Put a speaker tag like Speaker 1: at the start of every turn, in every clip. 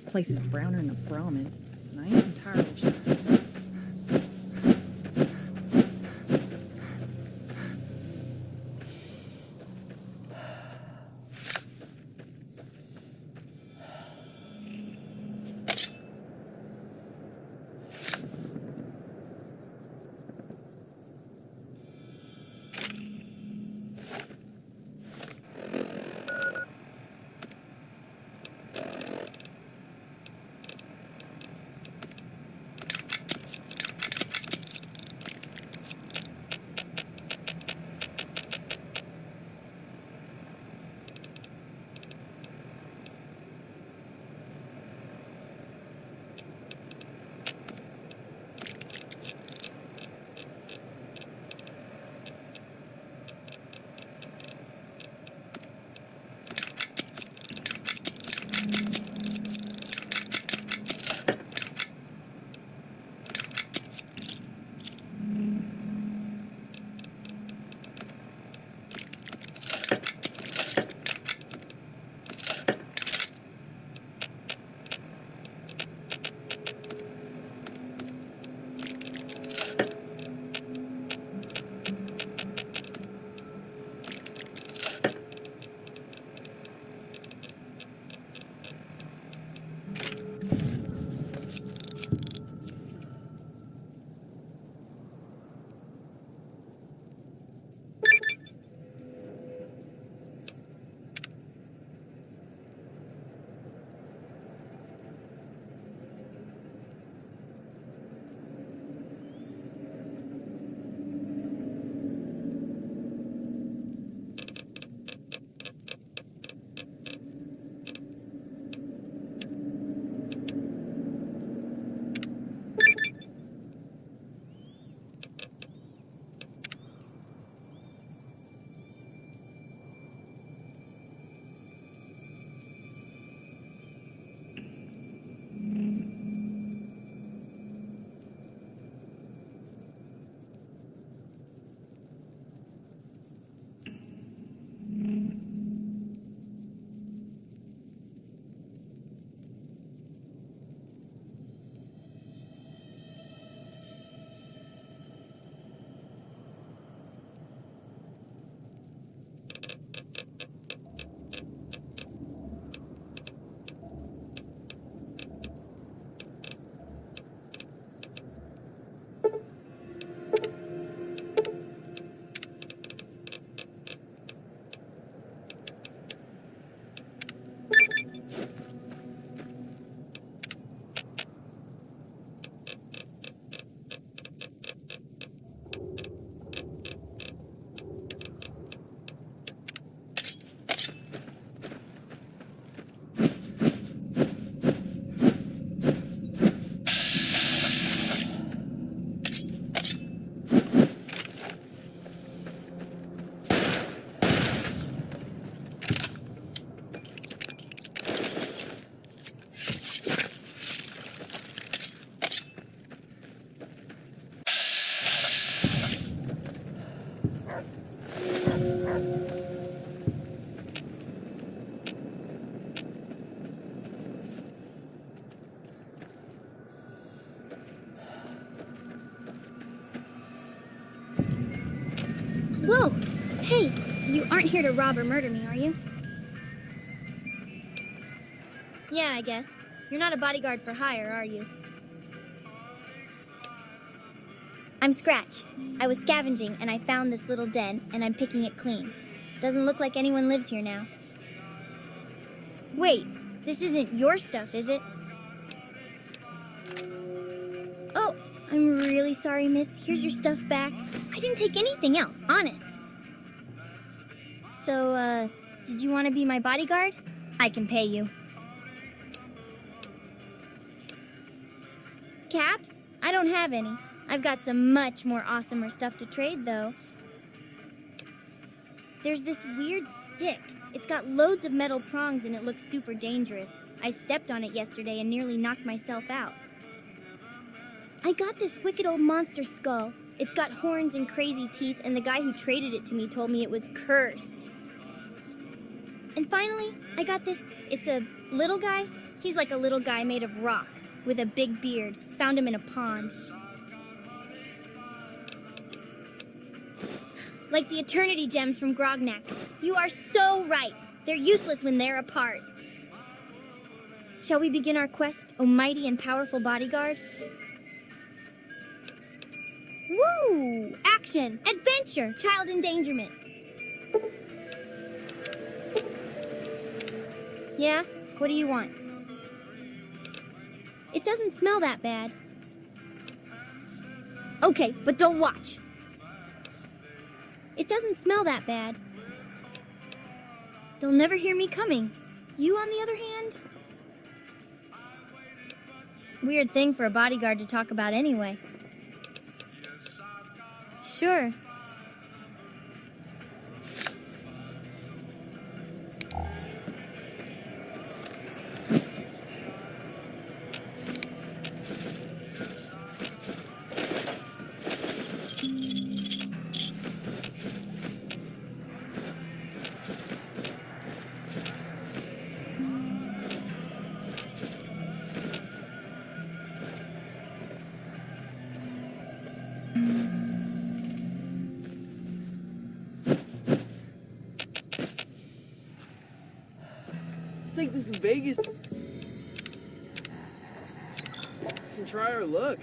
Speaker 1: This place is browner than a Brahmin, and I ain't entirely sure.
Speaker 2: Whoa! Hey, you aren't here to rob or murder me, are you? Yeah, I guess. You're not a bodyguard for hire, are you? I'm Scratch. I was scavenging and I found this little den and I'm picking it clean. Doesn't look like anyone lives here now. Wait, this isn't your stuff, is it? Oh, I'm really sorry, miss. Here's your stuff back. I didn't take anything else, honest. So, did you want to be my bodyguard? I can pay you. Caps? I don't have any. I've got some much more awesomer stuff to trade, though. There's this weird stick. It's got loads of metal prongs and it looks super dangerous. I stepped on it yesterday and nearly knocked myself out. I got this wicked old monster skull. It's got horns and crazy teeth, and the guy who traded it to me told me it was cursed. And finally, I got this. It's a little guy. He's like a little guy made of rock, with a big beard. Found him in a pond. Like the eternity gems from Grognak. You are so right. They're useless when they're apart. Shall we begin our quest, O mighty and powerful bodyguard? Woo! Action! Adventure! Child endangerment. Yeah? What do you want? It doesn't smell that bad. Okay, but don't watch. It doesn't smell that bad. They'll never hear me coming. You, on the other hand? Weird thing for a bodyguard to talk about anyway. Sure.
Speaker 3: Let's take this to Vegas and try our luck.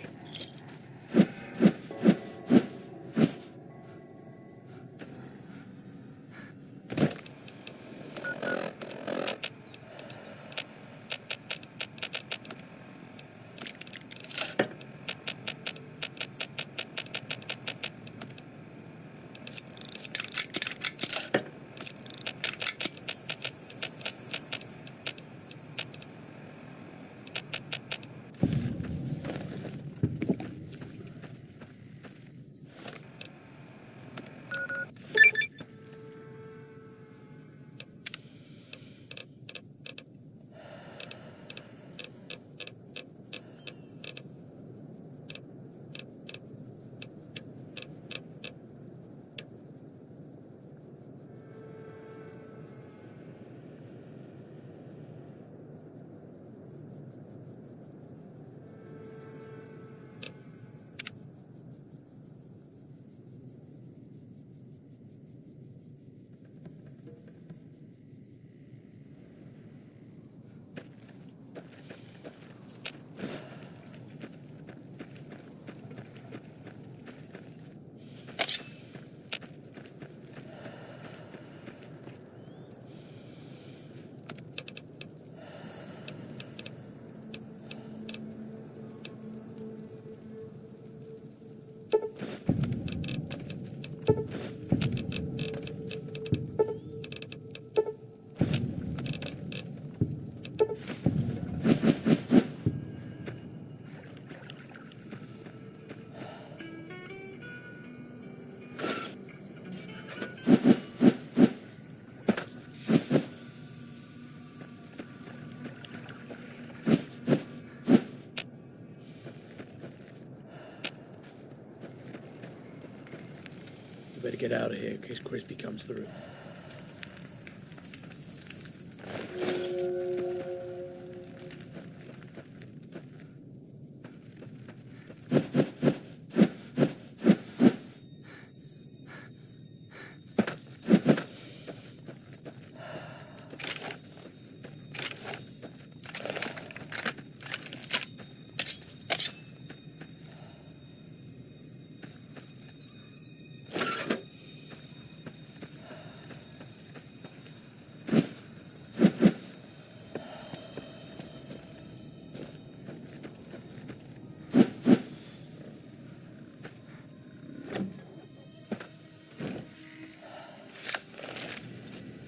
Speaker 4: We better get out of here in case Crispy comes through.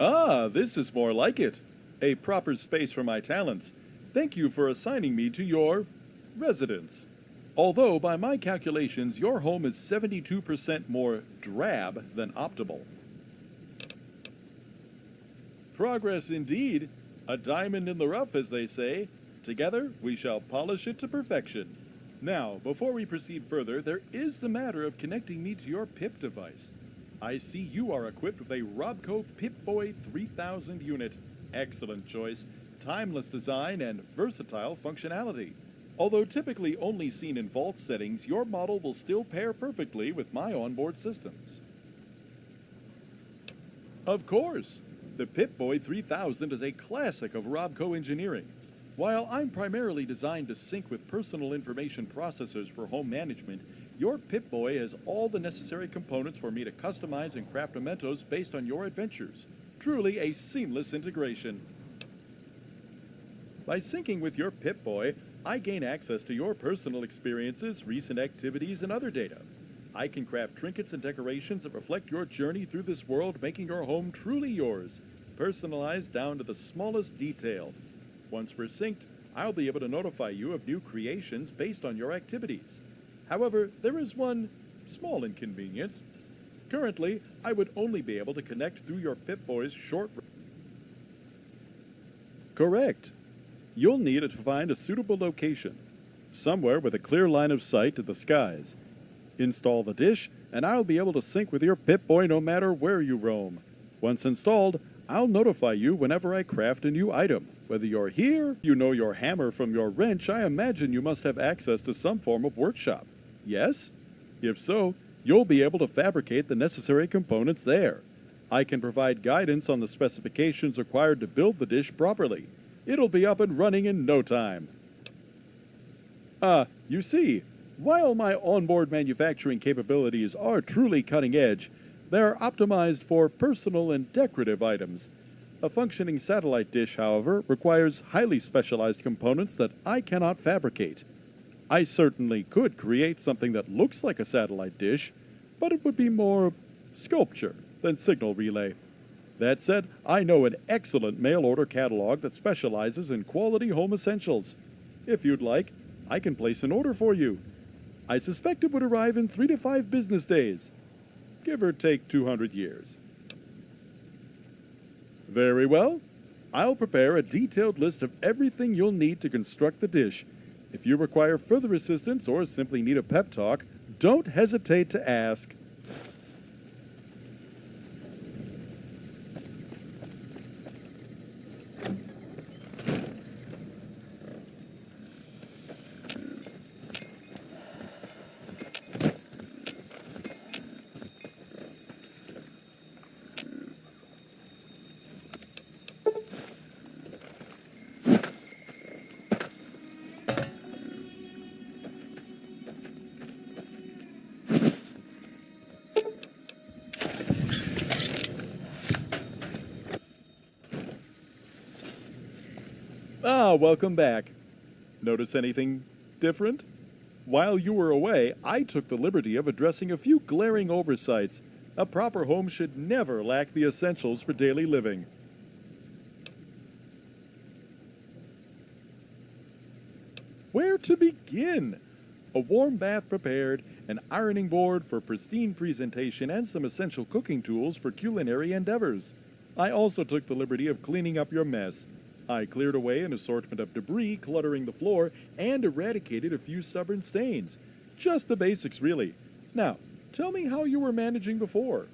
Speaker 5: Ah, this is more like it. A proper space for my talents. Thank you for assigning me to your residence. Although, by my calculations, your home is 72% more drab than optimal. Progress indeed. A diamond in the rough, as they say. Together, we shall polish it to perfection. Now, before we proceed further, there is the matter of connecting me to your PIP device. I see you are equipped with a Robco Pip-Boy 3000 unit. Excellent choice. timeless design and versatile functionality. Although typically only seen in vault settings, your model will still pair perfectly with my onboard systems. Of course, the Pip-Boy 3000 is a classic of Robco engineering. While I'm primarily designed to sync with personal information processors for home management, your Pip-Boy has all the necessary components for me to customize and craft mementos based on your adventures. Truly a seamless integration. By syncing with your Pip-Boy, I gain access to your personal experiences, recent activities, and other data. I can craft trinkets and decorations that reflect your journey through this world, making your home truly yours, personalized down to the smallest detail. Once we're synced, I'll be able to notify you of new creations based on your activities. However, there is one small inconvenience. Currently, I would only be able to connect through your Pip-Boy's short... Correct. You'll need to find a suitable location, somewhere with a clear line of sight to the skies. Install the dish, and I'll be able to sync with your Pip-Boy no matter where you roam. Once installed, I'll notify you whenever I craft a new item. Whether you're here, you know your hammer from your wrench, I imagine you must have access to some form of workshop. Yes? If so, you'll be able to fabricate the necessary components there. I can provide guidance on the specifications required to build the dish properly. It'll be up and running in no time. You see, while my onboard manufacturing capabilities are truly cutting edge, they're optimized for personal and decorative items. A functioning satellite dish, however, requires highly specialized components that I cannot fabricate. I certainly could create something that looks like a satellite dish, but it would be more sculpture than signal relay. That said, I know an excellent mail-order catalog that specializes in quality home essentials. If you'd like, I can place an order for you. I suspect it would arrive in 3 to 5 business days, give or take 200 years. Very well. I'll prepare a detailed list of everything you'll need to construct the dish. If you require further assistance or simply need a pep talk, don't hesitate to ask. Welcome back. Notice anything different? While you were away, I took the liberty of addressing a few glaring oversights. A proper home should never lack the essentials for daily living. Where to begin? A warm bath prepared, an ironing board for pristine presentation, and some essential cooking tools for culinary endeavors. I also took the liberty of cleaning up your mess. I cleared away an assortment of debris cluttering the floor and eradicated a few stubborn stains. Just the basics, really. Now, tell me how you were managing before.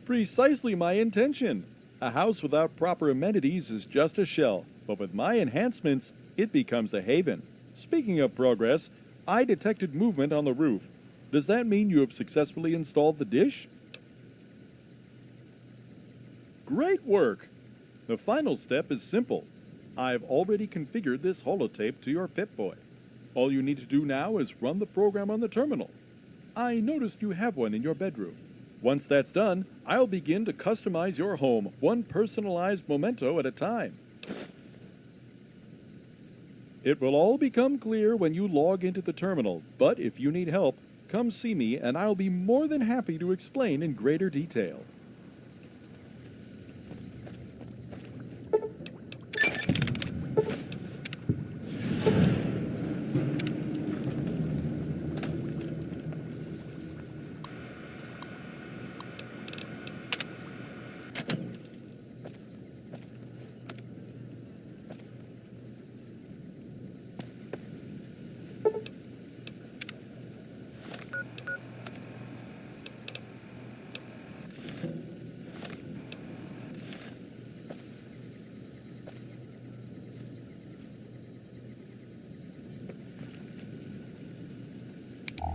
Speaker 5: Precisely my intention. A house without proper amenities is just a shell, but with my enhancements, it becomes a haven. Speaking of progress, I detected movement on the roof. Does that mean you have successfully installed the dish? Great work! The final step is simple. I've already configured this holotape to your Pip-Boy. All you need to do now is run the program on the terminal. I noticed you have one in your bedroom. Once that's done, I'll begin to customize your home, one personalized memento at a time. It will all become clear when you log into the terminal, but if you need help, come see me and I'll be more than happy to explain in greater detail.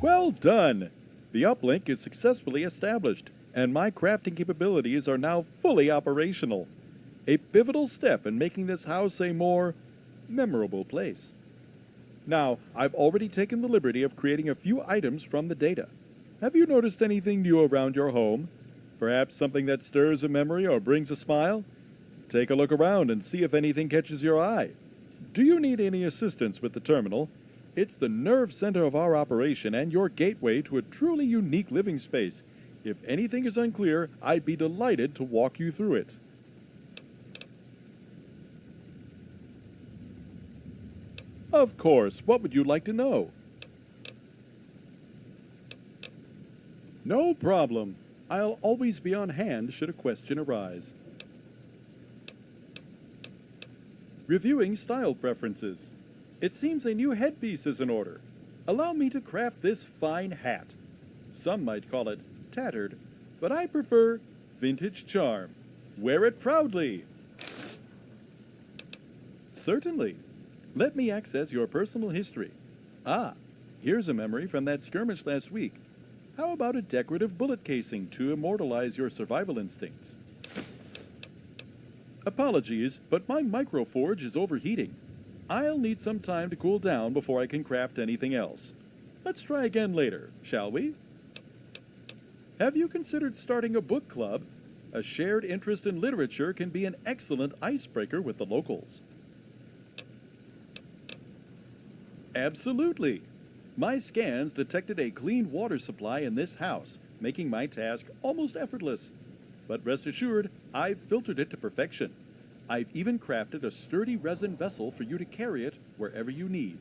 Speaker 5: Well done! The uplink is successfully established, and my crafting capabilities are now fully operational. A pivotal step in making this house a more memorable place. Now, I've already taken the liberty of creating a few items from the data. Have you noticed anything new around your home? Perhaps something that stirs a memory or brings a smile? Take a look around and see if anything catches your eye. Do you need any assistance with the terminal? It's the nerve center of our operation and your gateway to a truly unique living space. If anything is unclear, I'd be delighted to walk you through it. Of course, what would you like to know? No problem. I'll always be on hand should a question arise. Reviewing style preferences. It seems a new headpiece is in order. Allow me to craft this fine hat. Some might call it tattered, but I prefer vintage charm. Wear it proudly. Certainly. Let me access your personal history. Ah, here's a memory from that skirmish last week. How about a decorative bullet casing to immortalize your survival instincts? Apologies, but my microforge is overheating. I'll need some time to cool down before I can craft anything else. Let's try again later, shall we? Have you considered starting a book club? A shared interest in literature can be an excellent icebreaker with the locals. Absolutely. My scans detected a clean water supply in this house, making my task almost effortless. But rest assured, I've filtered it to perfection. I've even crafted a sturdy resin vessel for you to carry it wherever you need.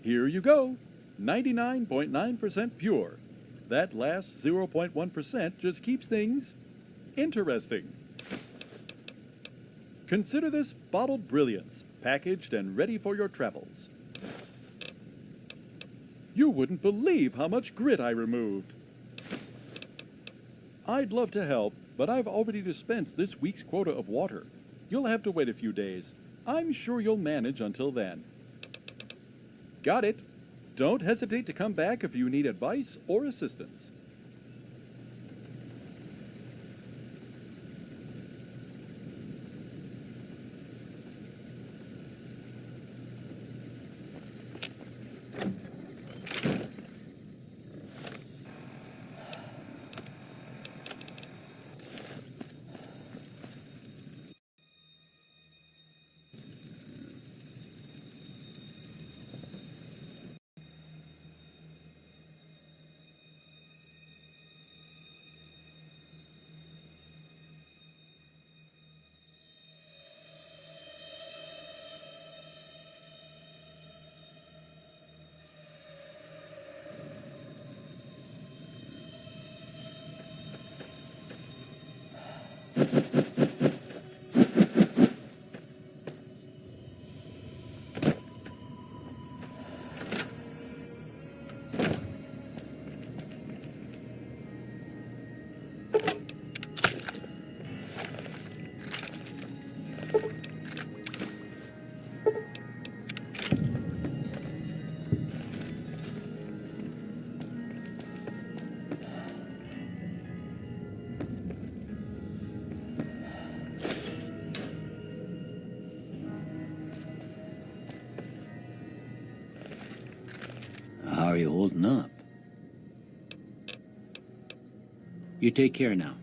Speaker 5: Here you go, 99.9% pure. That last 0.1% just keeps things interesting. Consider this bottled brilliance, packaged and ready for your travels. You wouldn't believe how much grit I removed. I'd love to help, but I've already dispensed this week's quota of water. You'll have to wait a few days. I'm sure you'll manage until then. Got it. Don't hesitate to come back if you need advice or assistance.
Speaker 6: How are you holding up? You take care now.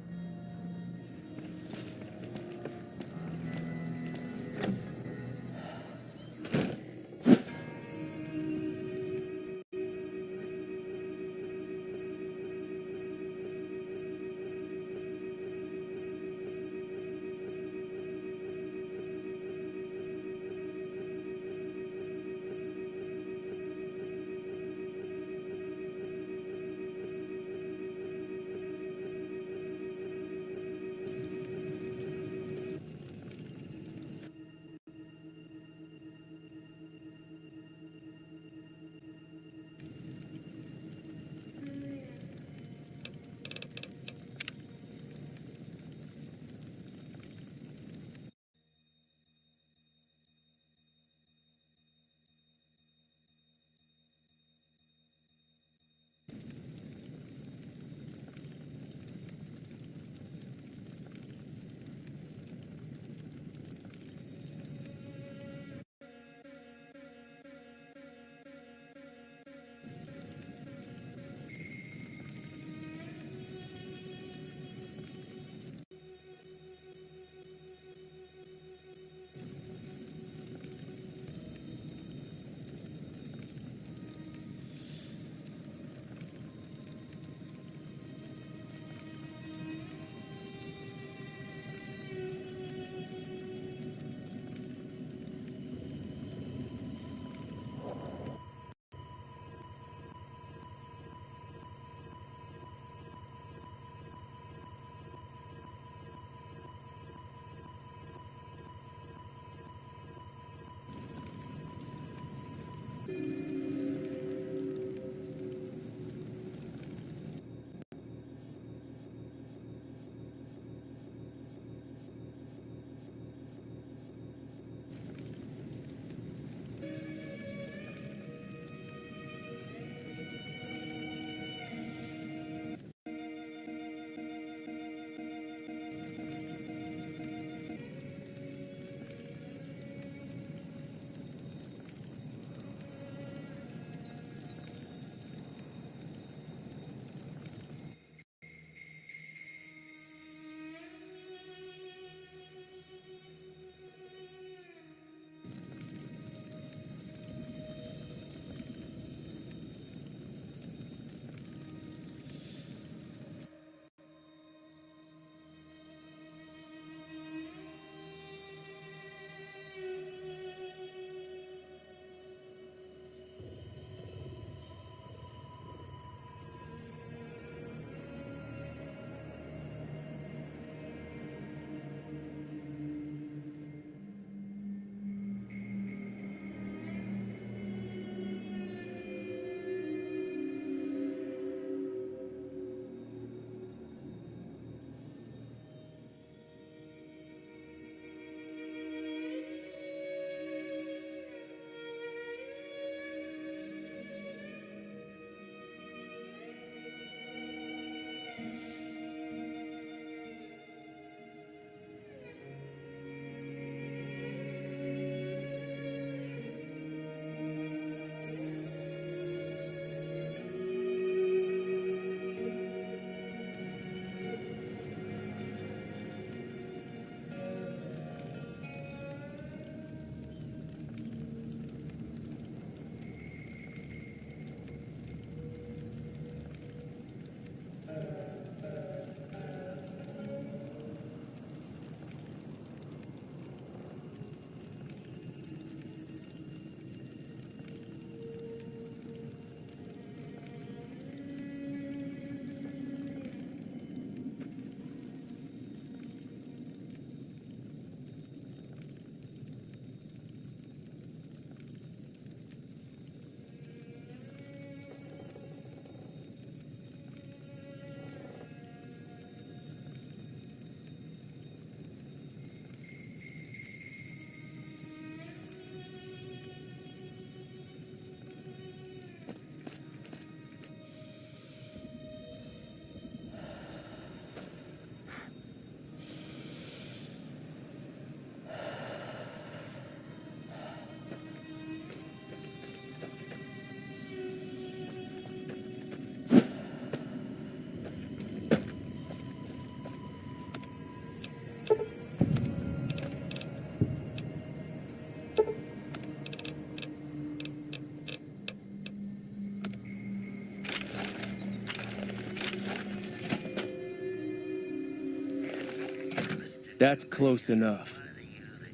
Speaker 7: That's close enough.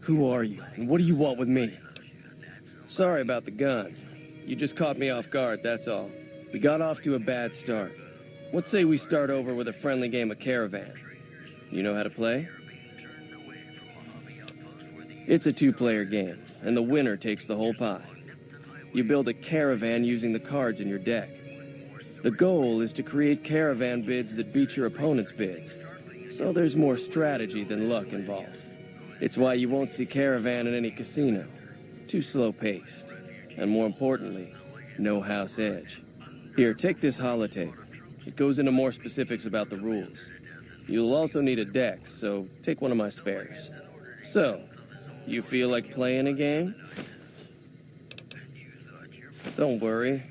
Speaker 7: Who are you, and what do you want with me? Sorry about the gun. You just caught me off guard, that's all. We got off to a bad start. What say we start over with a friendly game of Caravan? You know how to play? It's a two-player game, and the winner takes the whole pie. You build a caravan using the cards in your deck. The goal is to create caravan bids that beat your opponent's bids, so there's more strategy than luck involved. It's why you won't see caravan in any casino. Too slow-paced, and more importantly, no house edge. Here, take this holotape. It goes into more specifics about the rules. You'll also need a deck, so take one of my spares. So, you feel like playing a game? Don't worry,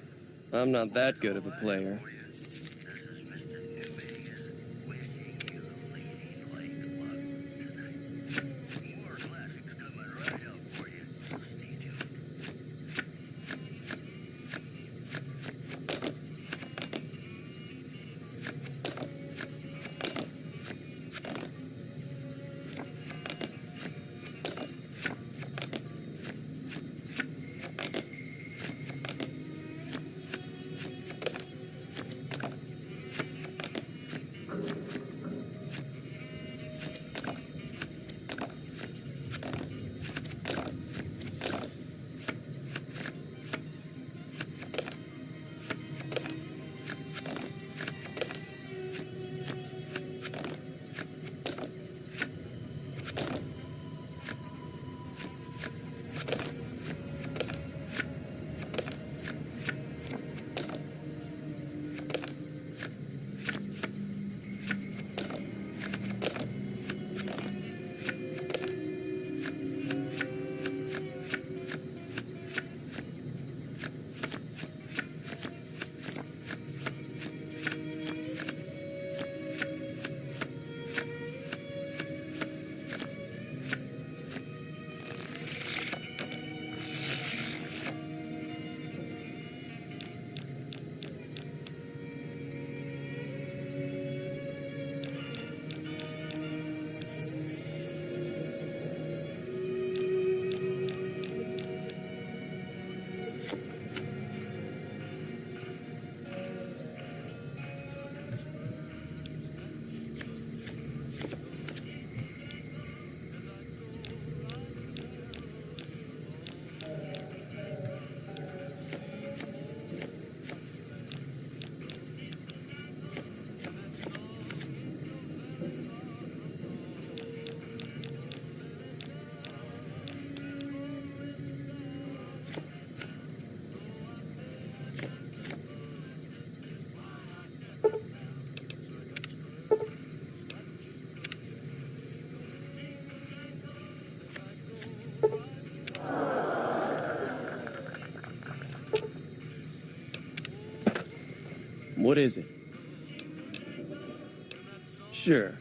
Speaker 7: I'm not that good of a player. What is it? Sure.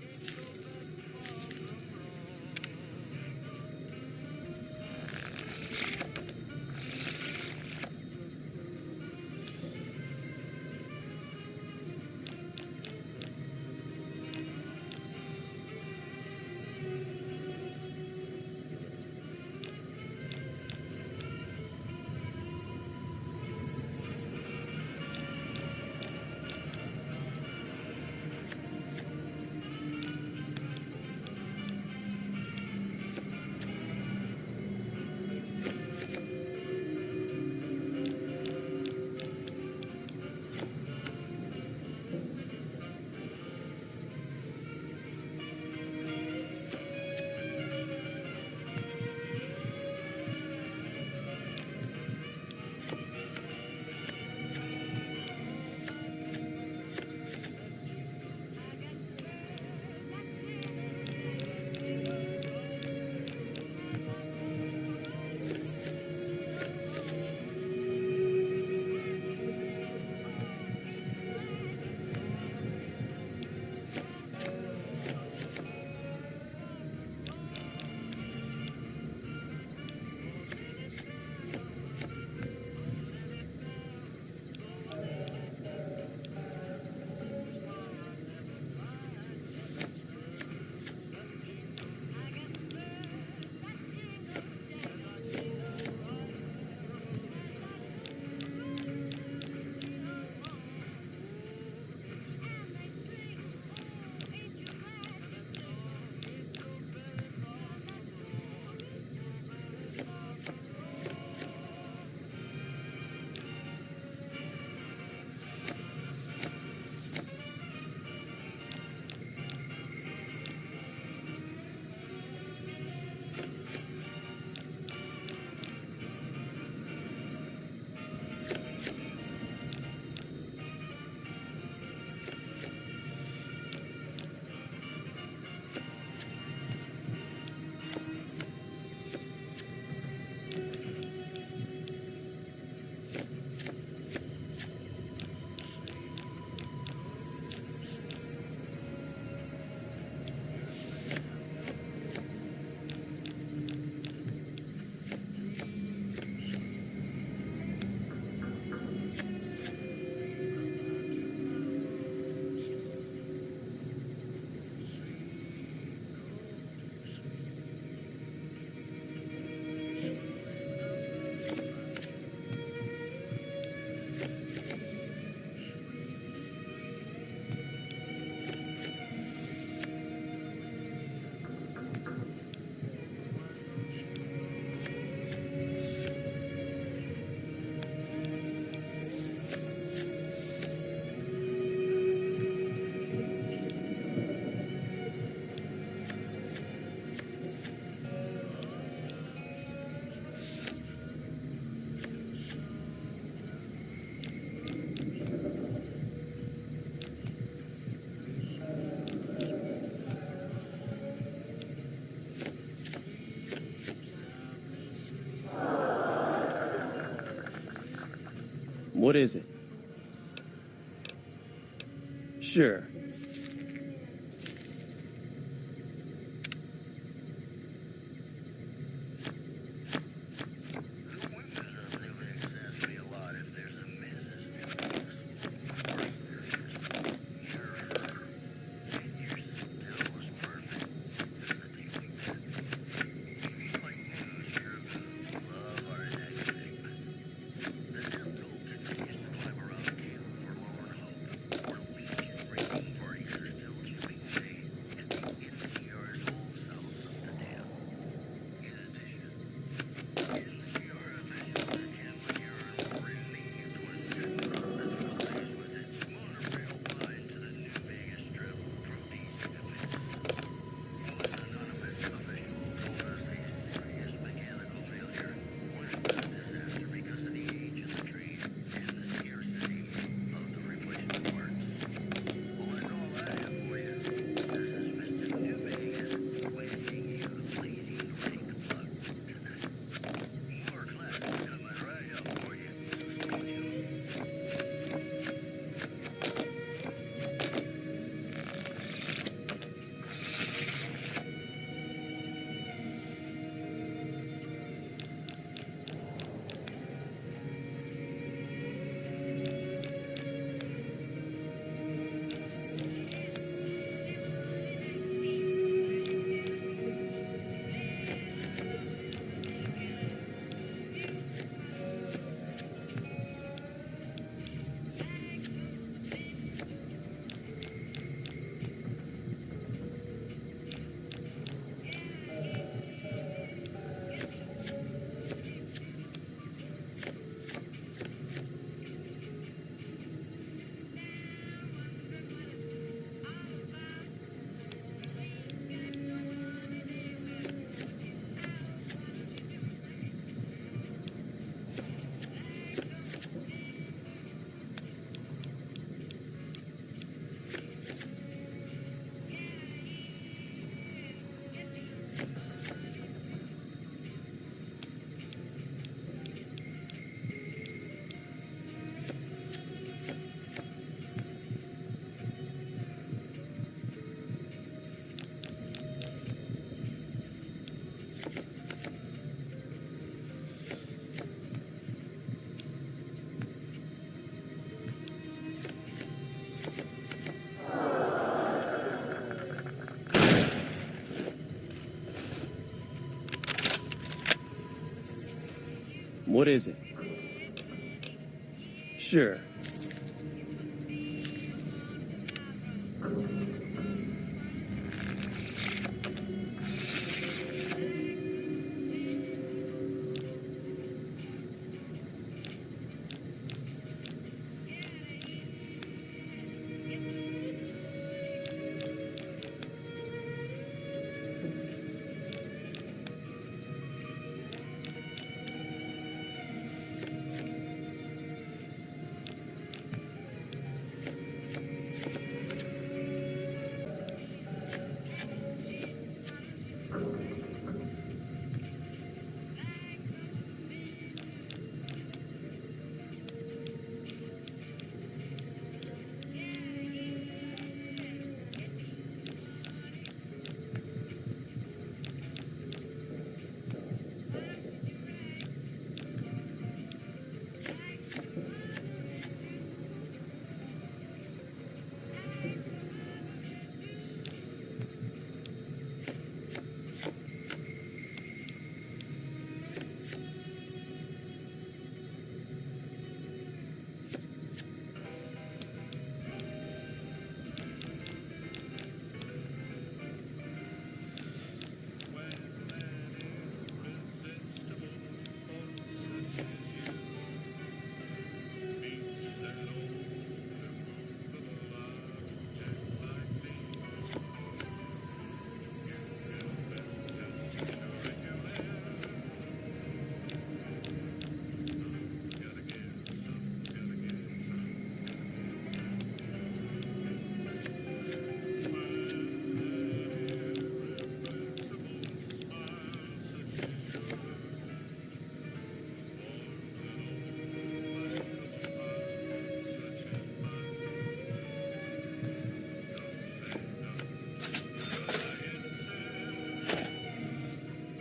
Speaker 7: What is it? Sure. What is it? Sure.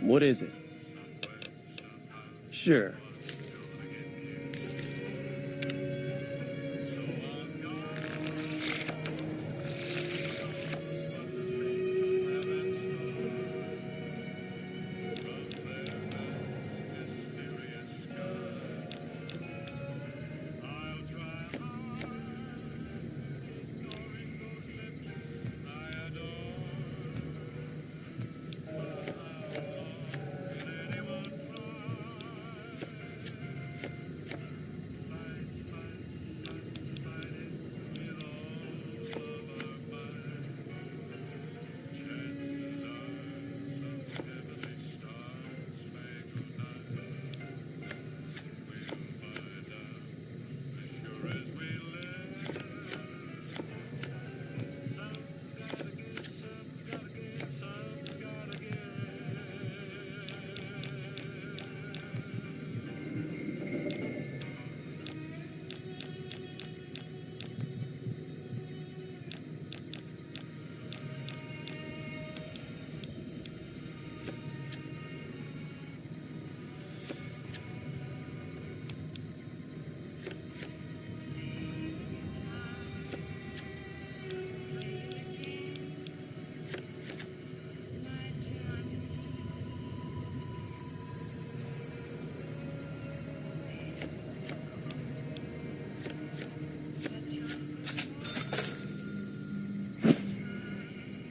Speaker 7: What is it? Sure.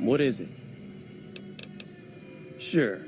Speaker 7: What is it? Sure.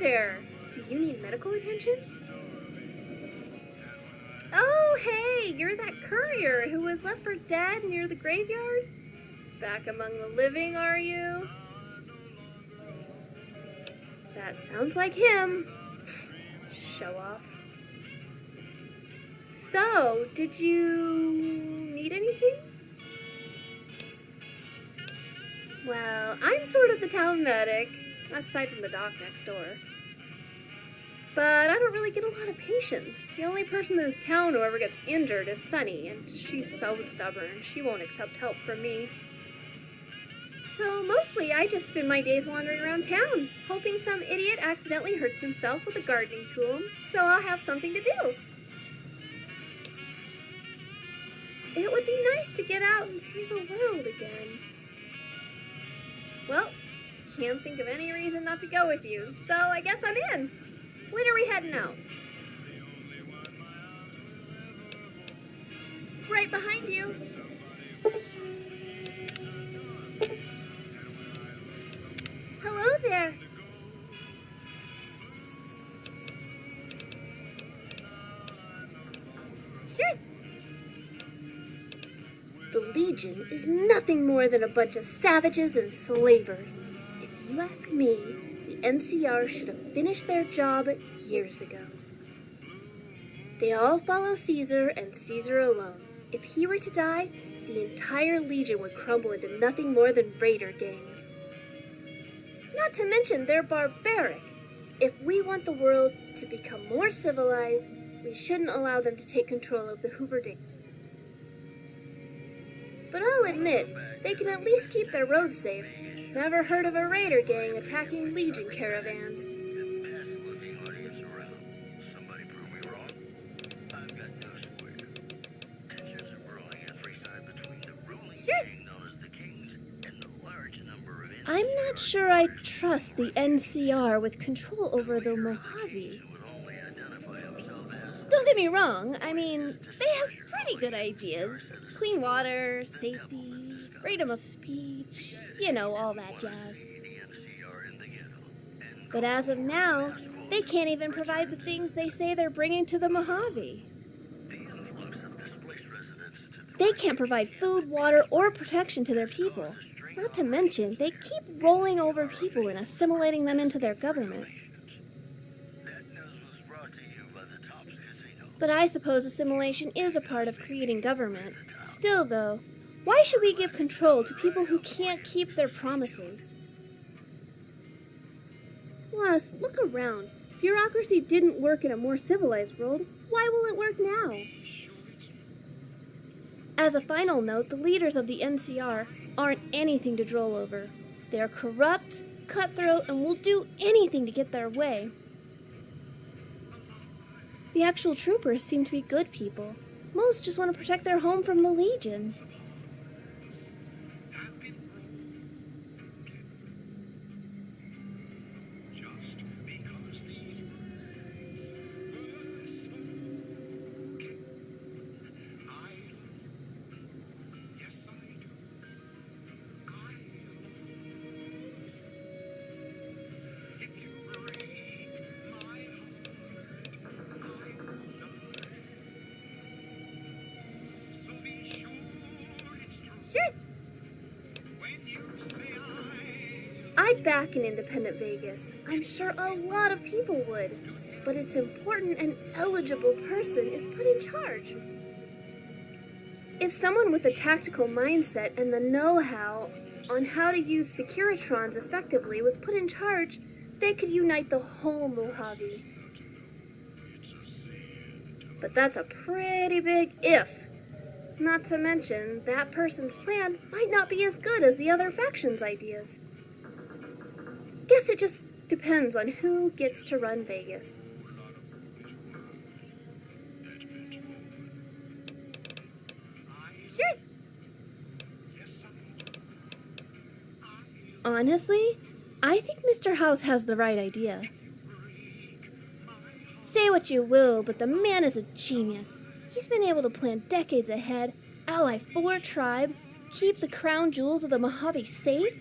Speaker 8: there. Do you need medical attention? Oh, hey, you're that courier who was left for dead near the graveyard? Back among the living, are you? That sounds like him. Show off. So, did you need anything? Well, I'm sort of the town medic, aside from the doc next door. But I don't really get a lot of patients. The only person in this town who ever gets injured is Sunny, and she's so stubborn, she won't accept help from me. So mostly I just spend my days wandering around town, hoping some idiot accidentally hurts himself with a gardening tool, so I'll have something to do. It would be nice to get out and see the world again. Well, can't think of any reason not to go with you, so I guess I'm in. When are we heading out? Right behind you. Hello there. Sure. The Legion is nothing more than a bunch of savages and slavers. If you ask me, the NCR should have finished their job years ago. They all follow Caesar and Caesar alone. If he were to die, the entire Legion would crumble into nothing more than raider gangs. Not to mention they're barbaric. If we want the world to become more civilized, we shouldn't allow them to take control of the Hoover Dam. But I'll admit, they can at least keep their roads safe. Never heard of a raider gang attacking Legion caravans. Sure. I'm not sure I trust the NCR with control over the Mojave. Don't get me wrong, I mean, they have pretty good ideas. Clean water, safety, freedom of speech, you know, all that jazz. But as of now, they can't even provide the things they say they're bringing to the Mojave. They can't provide food, water, or protection to their people. Not to mention, they keep rolling over people and assimilating them into their government. But I suppose assimilation is a part of creating government. Still, though, why should we give control to people who can't keep their promises? Plus, look around. Bureaucracy didn't work in a more civilized world. Why will it work now? As a final note, the leaders of the NCR aren't anything to droll over. They are corrupt, cutthroat, and will do anything to get their way. The actual troopers seem to be good people. Most just want to protect their home from the Legion. Sure. I'd back an independent Vegas. I'm sure a lot of people would. But its important and eligible person is put in charge. If someone with a tactical mindset and the know-how on how to use Securitrons effectively was put in charge, they could unite the whole Mojave. But that's a pretty big if. Not to mention, that person's plan might not be as good as the other faction's ideas. Guess it just depends on who gets to run Vegas. Sure. Honestly, I think Mr. House has the right idea. Say what you will, but the man is a genius. He's been able to plan decades ahead, ally 4 tribes, keep the crown jewels of the Mojave safe.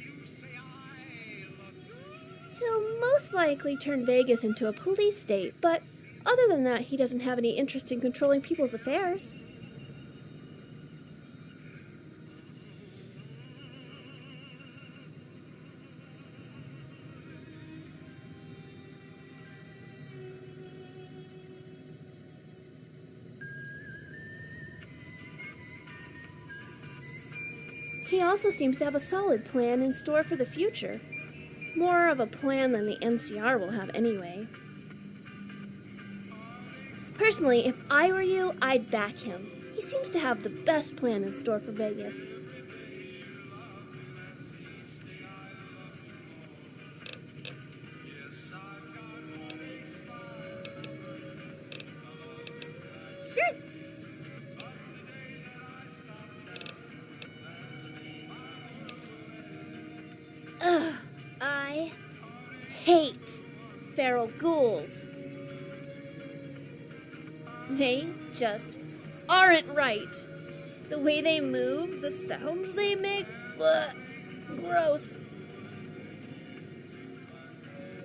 Speaker 8: He'll most most likely turn Vegas into a police state, but other than that, he doesn't have any interest in controlling people's affairs. He also seems to have a solid plan in store for the future. More of a plan than the NCR will have anyway. Personally, if I were you, I'd back him. He seems to have the best plan in store for Vegas.
Speaker 2: Sure.
Speaker 8: Ugh, I hate feral ghouls. They just aren't right. The way they move, the sounds they make, ugh, gross.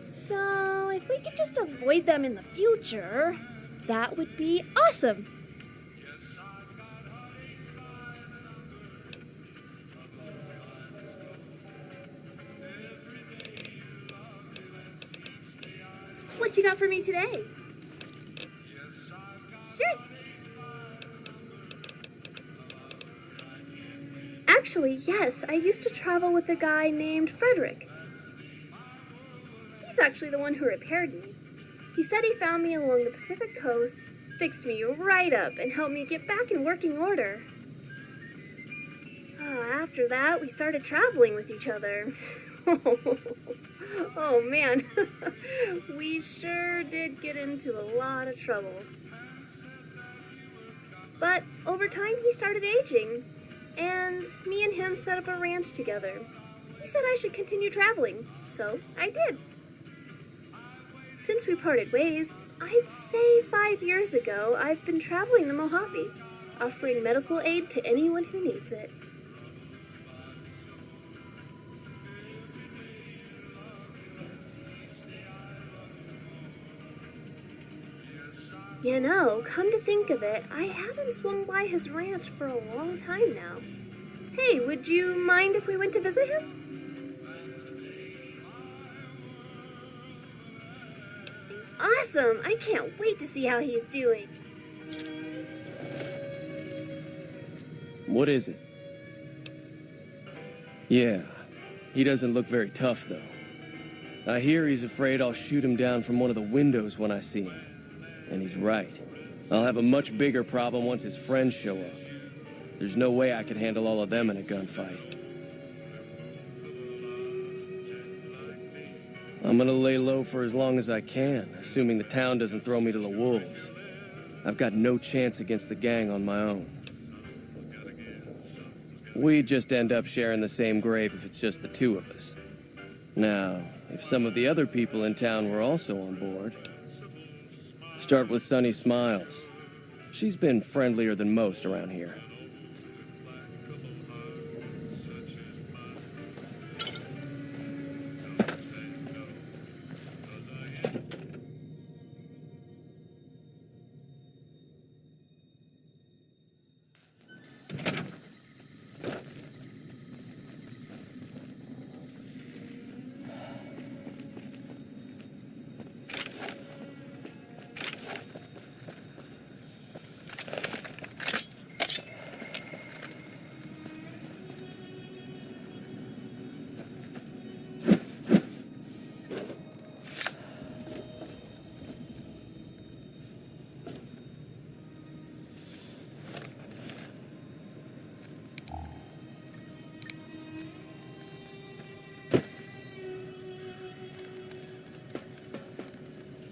Speaker 8: So, if we could just avoid them in the future, that would be awesome. What you got for me today?
Speaker 2: Sure.
Speaker 8: Actually, yes, I used to travel with a guy named Frederick. He's actually the one who repaired me. He said he found me along the Pacific coast, fixed me right up, and helped me get back in working order. After that, we started traveling with each other. Oh man, we sure did get into a lot of trouble. But over time, he started aging, and me and him set up a ranch together. He said I should continue traveling, so I did. Since we parted ways, I'd say 5 years ago, I've been traveling the Mojave, offering medical aid to anyone who needs it. You know, come to think of it, I haven't swung by his ranch for a long time now. Hey, would you mind if we went to visit him? Awesome! I can't wait to see how he's doing.
Speaker 7: What is it? Yeah, he doesn't look very tough, though. I hear he's afraid I'll shoot him down from one of the windows when I see him. And he's right. I'll have a much bigger problem once his friends show up. There's no way I could handle all of them in a gunfight. I'm gonna lay low for as long as I can, assuming the town doesn't throw me to the wolves. I've got no chance against the gang on my own. We'd just end up sharing the same grave if it's just the two of us. Now, if some of the other people in town were also on board... Start with Sunny Smiles. She's been friendlier than most around here.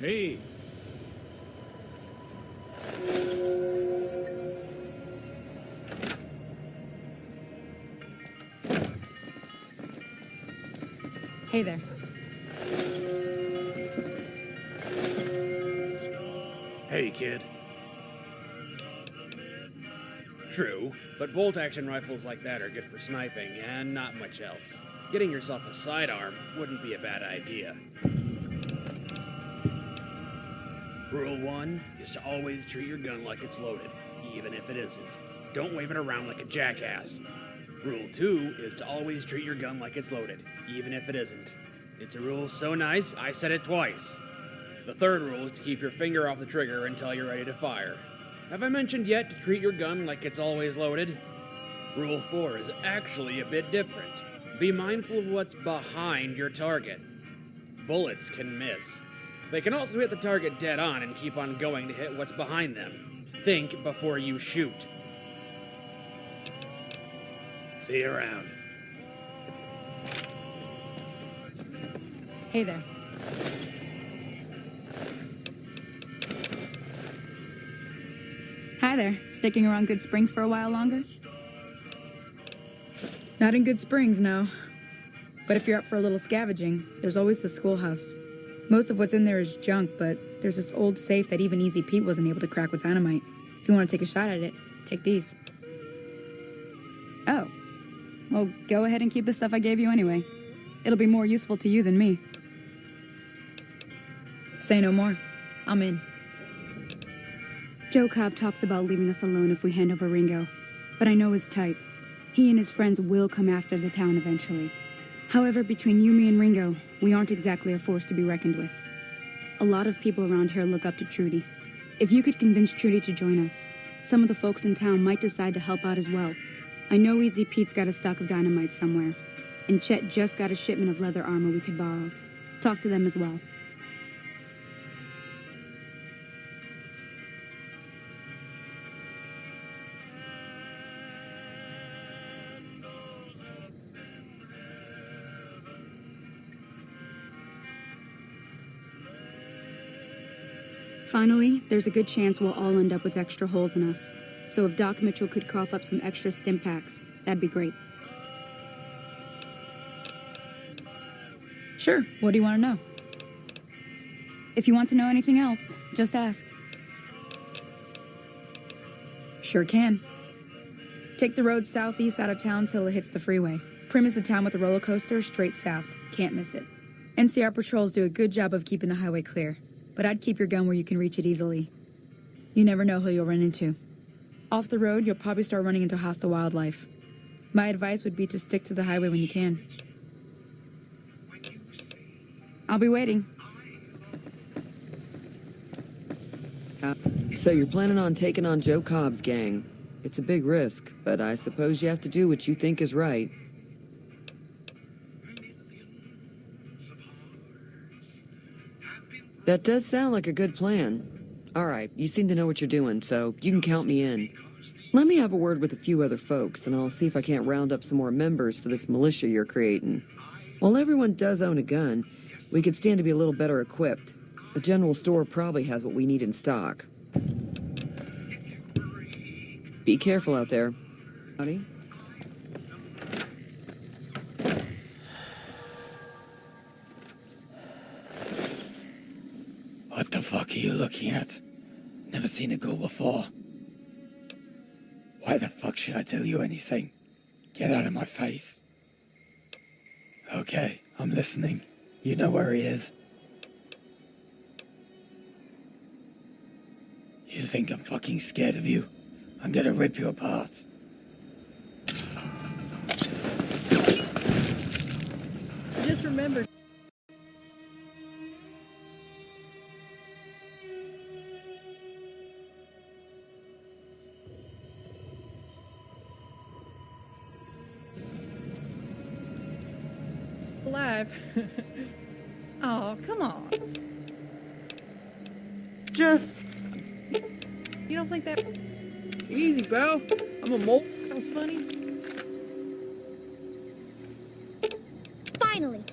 Speaker 4: Hey,
Speaker 1: Hey there.
Speaker 9: Hey, kid. True, but bolt-action rifles like that are good for sniping and not much else. Getting yourself a sidearm wouldn't be a bad idea. Rule 1 is to always treat your gun like it's loaded, even if it isn't. Don't wave it around like a jackass. Rule 2 is to always treat your gun like it's loaded, even if it isn't. It's a rule so nice, I said it twice. The third rule is to keep your finger off the trigger until you're ready to fire. Have I mentioned yet to treat your gun like it's always loaded? Rule 4 is actually a bit different. Be mindful of what's behind your target. Bullets can miss. They can also hit the target dead on and keep on going to hit what's behind them. Think before you shoot. See you around.
Speaker 1: Hey there.
Speaker 10: Hi there. Sticking around Good Springs for a while longer?
Speaker 1: Not in Good Springs, no. But if you're up for a little scavenging, there's always the schoolhouse. Most of what's in there is junk, but there's this old safe that even Easy Pete wasn't able to crack with dynamite. If you want to take a shot at it, take these.
Speaker 10: Oh. Well, go ahead and keep the stuff I gave you anyway. It'll be more useful to you than me.
Speaker 1: Say no more. I'm in.
Speaker 10: Joe Cobb talks about leaving us alone if we hand over Ringo, but I know his type. He and his friends will come after the town eventually. However, between you, me, and Ringo, we aren't exactly a force to be reckoned with. A lot of people around here look up to Trudy. If you could convince Trudy to join us, some of the folks in town might decide to help out as well. I know Easy Pete's got a stock of dynamite somewhere, and Chet just got a shipment of leather armor we could borrow. Talk to them as well. Finally, there's a good chance we'll all end up with extra holes in us. So if Doc Mitchell could cough up some extra stim packs, that'd be great.
Speaker 1: Sure. What do you want to know?
Speaker 10: If you want to know anything else, just ask.
Speaker 1: Sure can. Take the road southeast out of town till it hits the freeway. Prim is the town with the roller coaster straight south. Can't miss it. NCR patrols do a good job of keeping the highway clear, but I'd keep your gun where you can reach it easily. You never know who you'll run into. Off the road, you'll probably start running into hostile wildlife. My advice would be to stick to the highway when you can.
Speaker 10: I'll be waiting.
Speaker 11: So you're planning on taking on Joe Cobb's gang. It's a big risk, but I suppose you have to do what you think is right. That does sound like a good plan. All right, you seem to know what you're doing, so you can count me in. Let me have a word with a few other folks, and I'll see if I can't round up some more members for this militia you're creating. While everyone does own a gun, we could stand to be a little better equipped. The general store probably has what we need in stock. Be careful out there. Howdy.
Speaker 4: What the fuck are you looking at? Never seen it go before. Why the fuck should I tell you anything? Get out of my face. Okay, I'm listening. You know where he is. You think I'm fucking scared of you? I'm gonna rip you apart.
Speaker 1: Just remember. Alive. Oh, come on. Just. You don't think that.
Speaker 3: Easy, bro. I'm a mole.
Speaker 1: That was funny?
Speaker 2: Finally.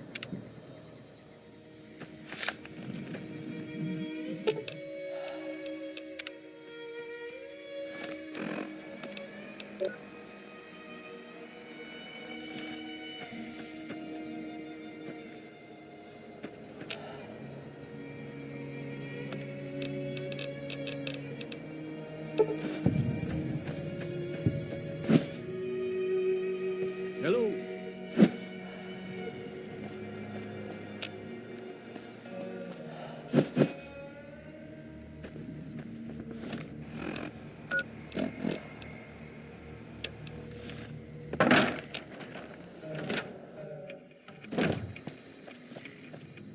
Speaker 9: Hello.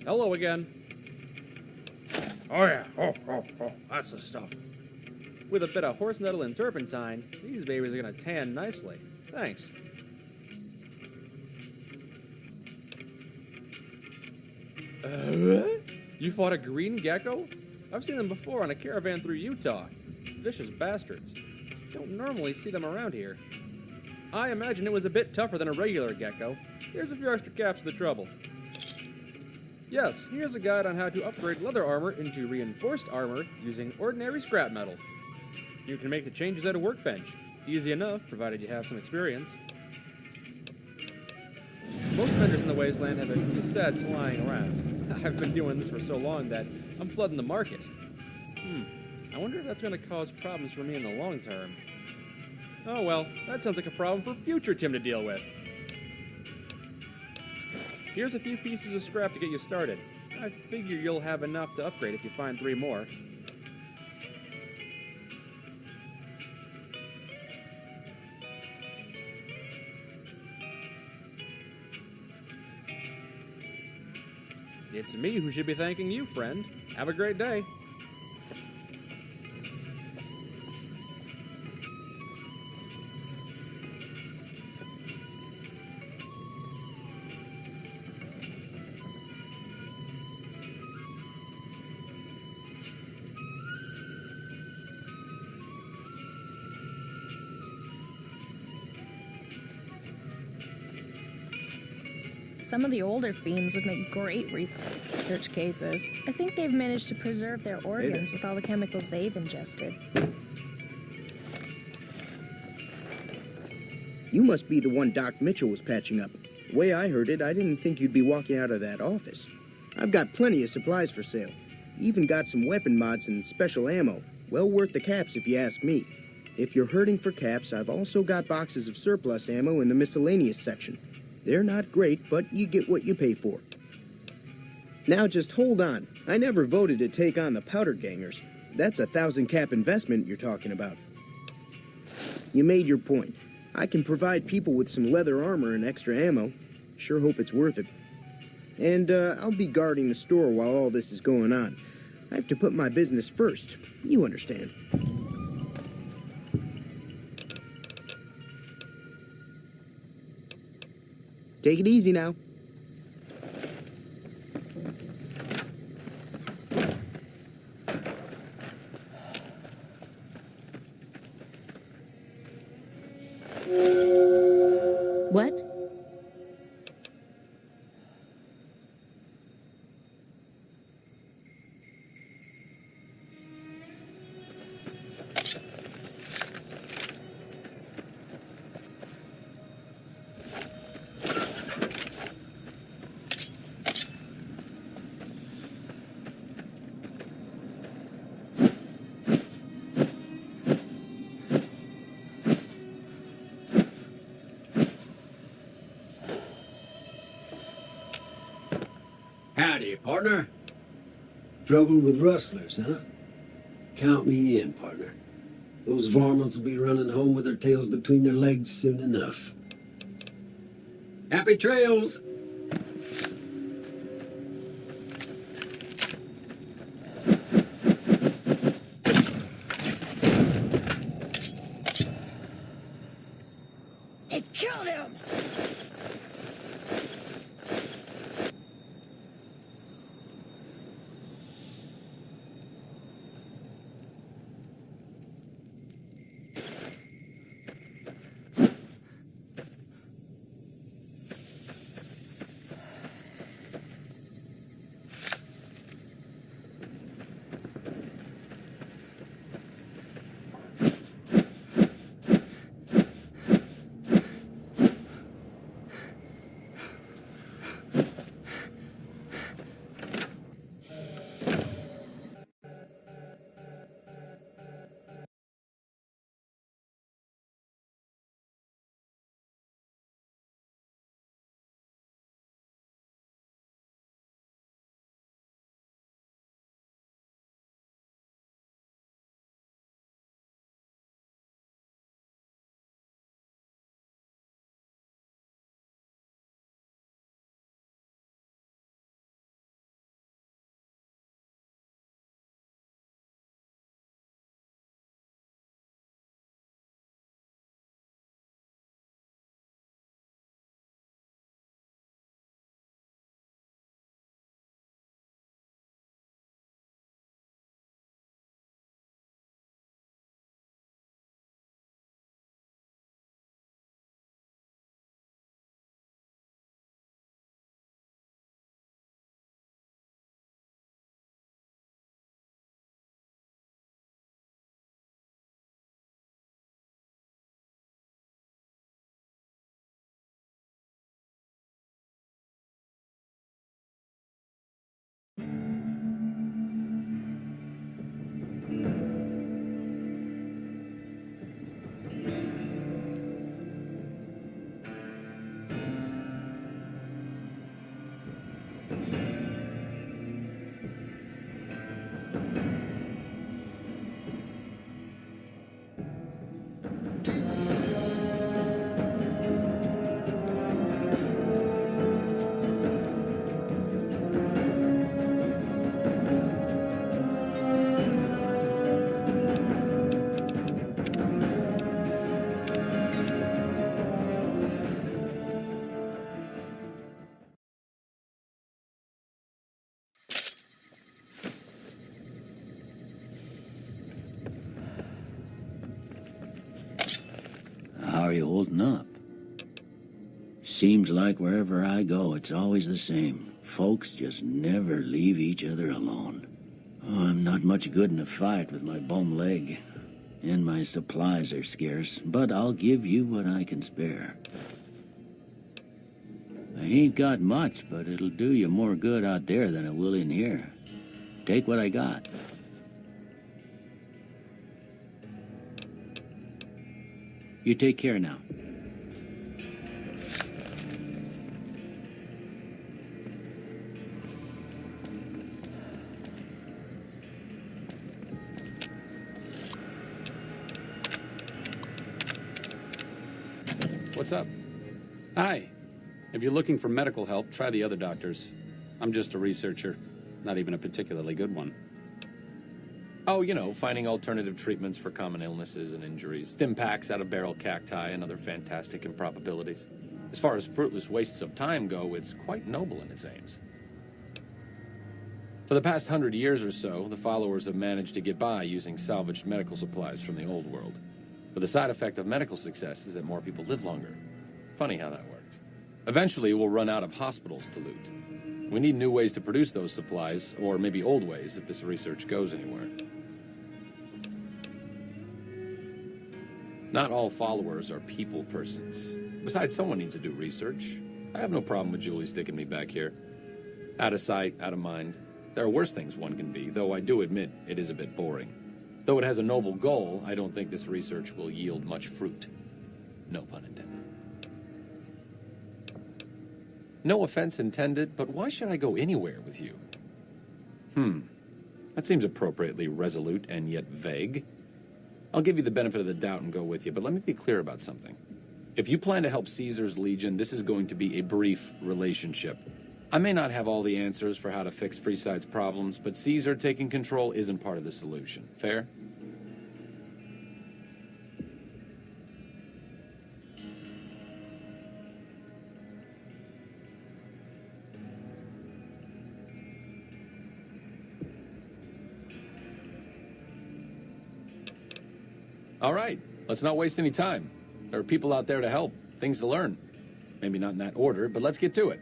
Speaker 9: Hello again. Oh yeah, that's the stuff. With a bit of horse nettle and turpentine, these babies are gonna tan nicely. Thanks. You fought a green gecko? I've seen them before on a caravan through Utah. Vicious bastards. Don't normally see them around here. I imagine it was a bit tougher than a regular gecko. Here's a few extra caps for the trouble. Yes, here's a guide on how to upgrade leather armor into reinforced armor using ordinary scrap metal. You can make the changes at a workbench. Easy enough, provided you have some experience. Most vendors in the wasteland have a few sets lying around. I've been doing this for so long that I'm flooding the market. I wonder if that's going to cause problems for me in the long term. Oh well, that sounds like a problem for future Tim to deal with. Here's a few pieces of scrap to get you started. I figure you'll have enough to upgrade if you find 3 more. It's me who should be thanking you, friend. Have a great day.
Speaker 12: Some of the older fiends would make great research cases. I think they've managed to preserve their organs with all the chemicals they've ingested.
Speaker 13: You must be the one Doc Mitchell was patching up. The way I heard it, I didn't think you'd be walking out of that office. I've got plenty of supplies for sale. Even got some weapon mods and special ammo. Well worth the caps if you ask me. If you're hurting for caps, I've also got boxes of surplus ammo in the miscellaneous section. They're not great, but you get what you pay for. Now just hold on. I never voted to take on the powder gangers. That's a 1,000 cap investment you're talking about. You made your point. I can provide people with some leather armor and extra ammo. Sure hope it's worth it. And I'll be guarding the store while all this is going on. I have to put my business first. You understand. Take it easy now.
Speaker 12: What?
Speaker 14: Howdy, partner. Trouble with rustlers, huh? Count me in, partner. Those varmints will be running home with their tails between their legs soon enough. Happy trails!
Speaker 12: It killed him!
Speaker 6: you holding up? Seems like wherever I go, it's always the same. Folks just never leave each other alone. Oh, I'm not much good in a fight with my bum leg. And my supplies are scarce, but I'll give you what I can spare. I ain't got much, but it'll do you more good out there than it will in here. Take what I got. You take care now.
Speaker 15: What's up? Hi. If you're looking for medical help, try the other doctors. I'm just a researcher, not even a particularly good one.
Speaker 16: Oh, you know, finding alternative treatments for common illnesses and injuries, stim packs out of barrel cacti, and other fantastic improbabilities. As far as fruitless wastes of time go, it's quite noble in its aims. For the past 100 years or so, the followers have managed to get by using salvaged medical supplies from the old world. But the side effect of medical success is that more people live longer. Funny how that works. Eventually, we'll run out of hospitals to loot. We need new ways to produce those supplies, or maybe old ways if this research goes anywhere. Not all followers are people persons. Besides, someone needs to do research. I have no problem with Julie sticking me back here. Out of sight, out of mind. There are worse things one can be, though I do admit it is a bit boring. Though it has a noble goal, I don't think this research will yield much fruit. No pun intended. No offense intended, but why should I go anywhere with you? That seems appropriately resolute and yet vague. I'll give you the benefit of the doubt and go with you, but let me be clear about something. If you plan to help Caesar's Legion, this is going to be a brief relationship. I may not have all the answers for how to fix Freeside's problems, but Caesar taking control isn't part of the solution. Fair? All right, let's not waste any time. There are people out there to help, things to learn. Maybe not in that order, but let's get to it.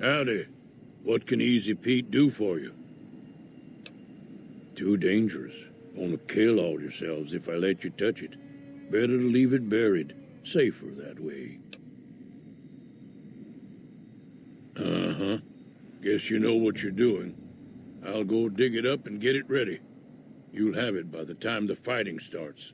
Speaker 17: Howdy. What can Easy Pete do for you? Too dangerous. Gonna kill all yourselves if I let you touch it. Better to leave it buried. Safer that way. Uh-huh. Guess you know what you're doing. I'll go dig it up and get it ready. You'll have it by the time the fighting starts.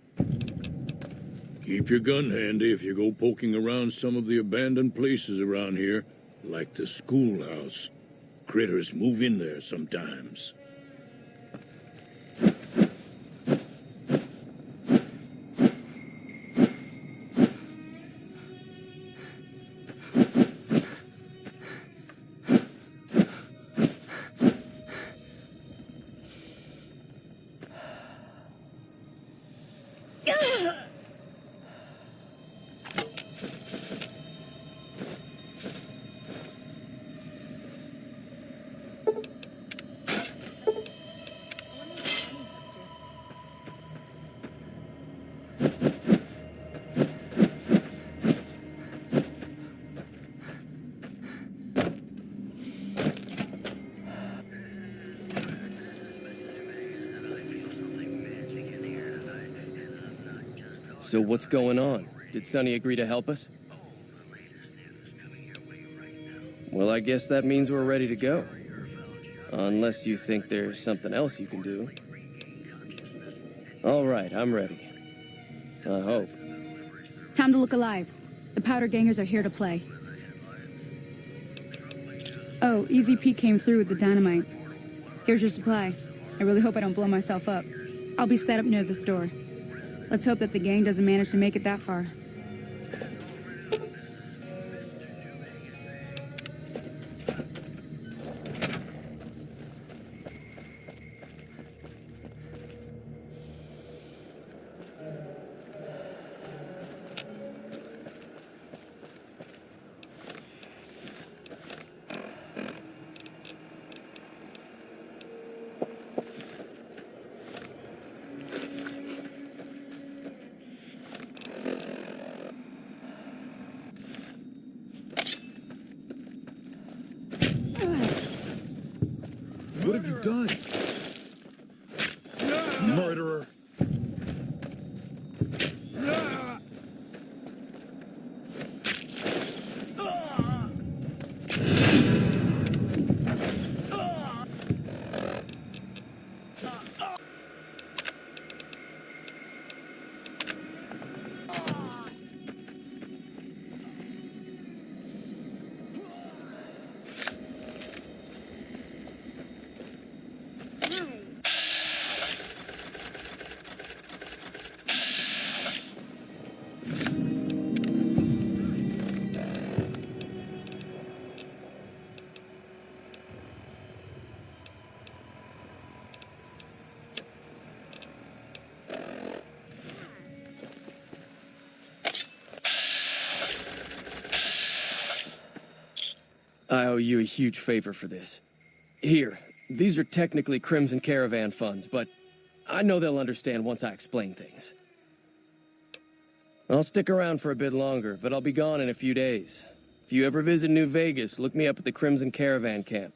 Speaker 17: Keep your gun handy if you go poking around some of the abandoned places around here, like the schoolhouse. Critters move in there sometimes.
Speaker 7: So what's going on? Did Sonny agree to help us? Well, I guess that means we're ready to go. Unless you think there's something else you can do. All right, I'm ready. I hope.
Speaker 10: Time to look alive. The powder gangers are here to play. Oh, Easy Pete came through with the dynamite. Here's your supply. I really hope I don't blow myself up. I'll be set up near the store. Let's hope that the gang doesn't manage to make it that far.
Speaker 5: What have you done? Murderer!
Speaker 7: I owe you a huge favor for this. Here, these are technically Crimson Caravan funds, but I know they'll understand once I explain things. I'll stick around for a bit longer, but I'll be gone in a few days. If you ever visit New Vegas, look me up at the Crimson Caravan camp.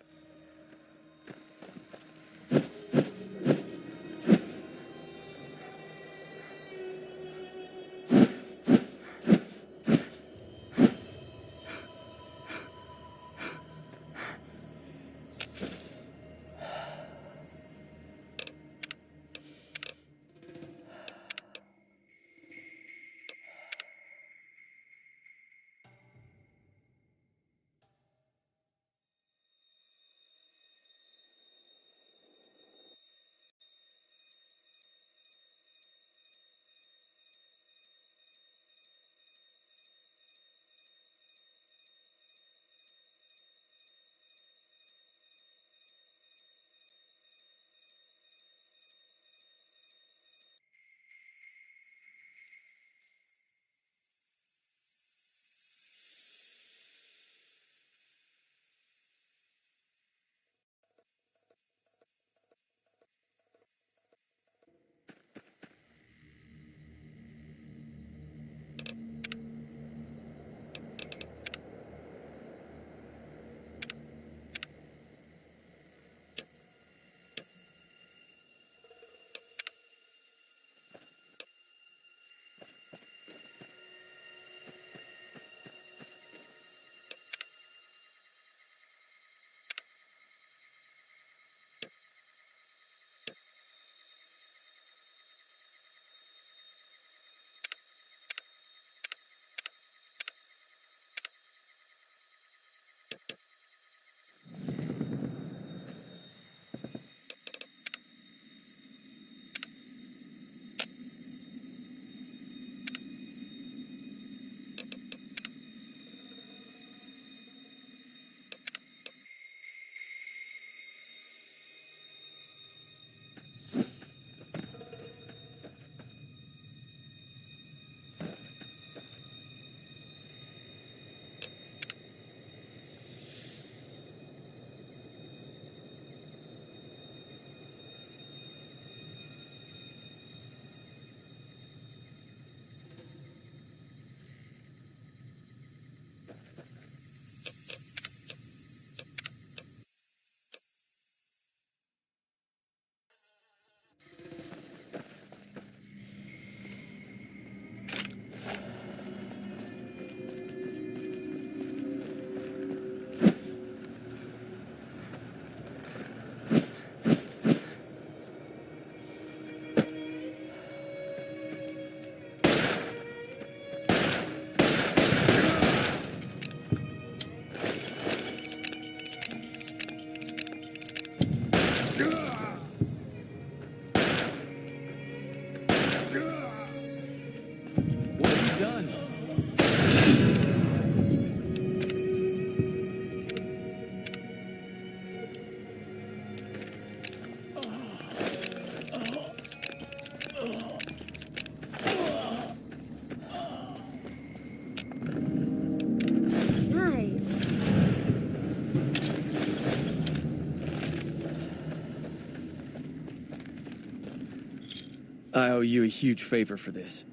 Speaker 7: I owe you a huge favor for this.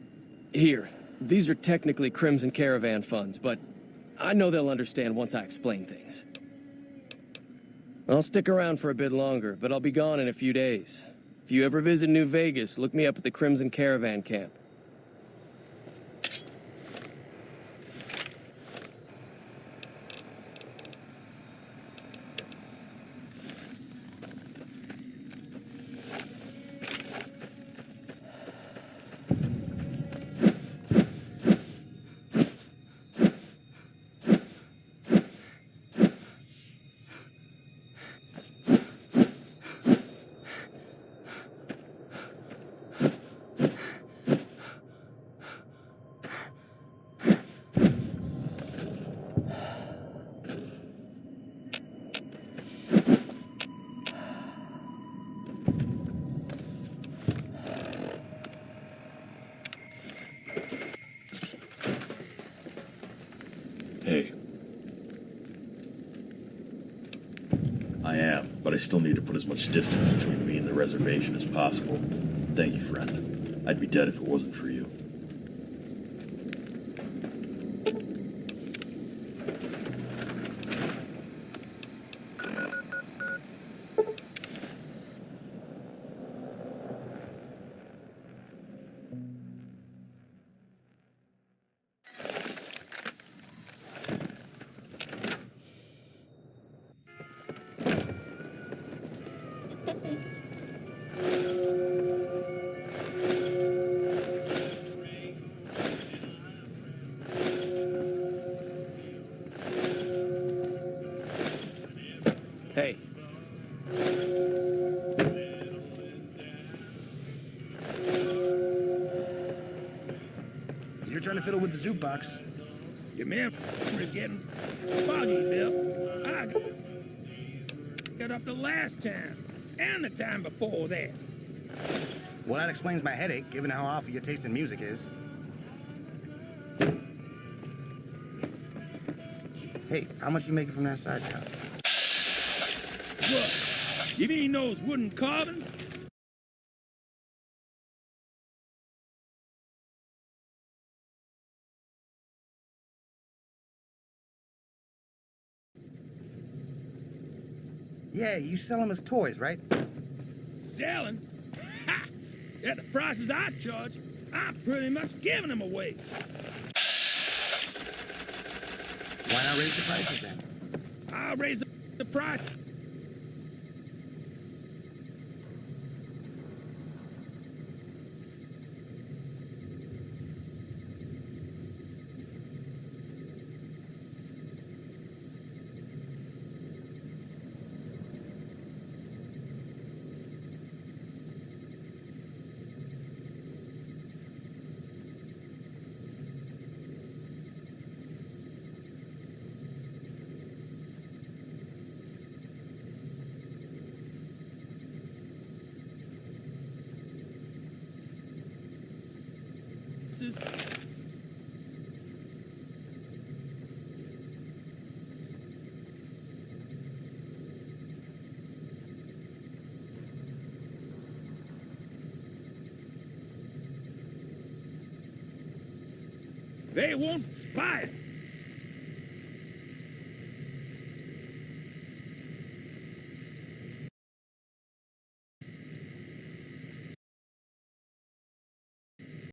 Speaker 7: Here, these are technically Crimson Caravan funds, but I know they'll understand once I explain things. I'll stick around for a bit longer, but I'll be gone in a few days. If you ever visit New Vegas, look me up at the Crimson Caravan camp.
Speaker 18: Hey. I am, but I still need to put as much distance between me and the reservation as possible. Thank you, friend. I'd be dead if it wasn't for you.
Speaker 7: Hey.
Speaker 9: You're trying to fiddle with the jukebox.
Speaker 19: Your memory's getting foggy, Bill. I got up the last time, and the time before that.
Speaker 9: Well, that explains my headache, given how awful your taste in music is. Hey, how much you making from that side job?
Speaker 19: What? You mean those wooden carvings?
Speaker 9: Yeah, you sell them as toys, right?
Speaker 19: Selling? Ha! At the prices I charge, I'm pretty much giving them away.
Speaker 9: Why not raise the prices then?
Speaker 19: I'll raise the price. They won't buy it.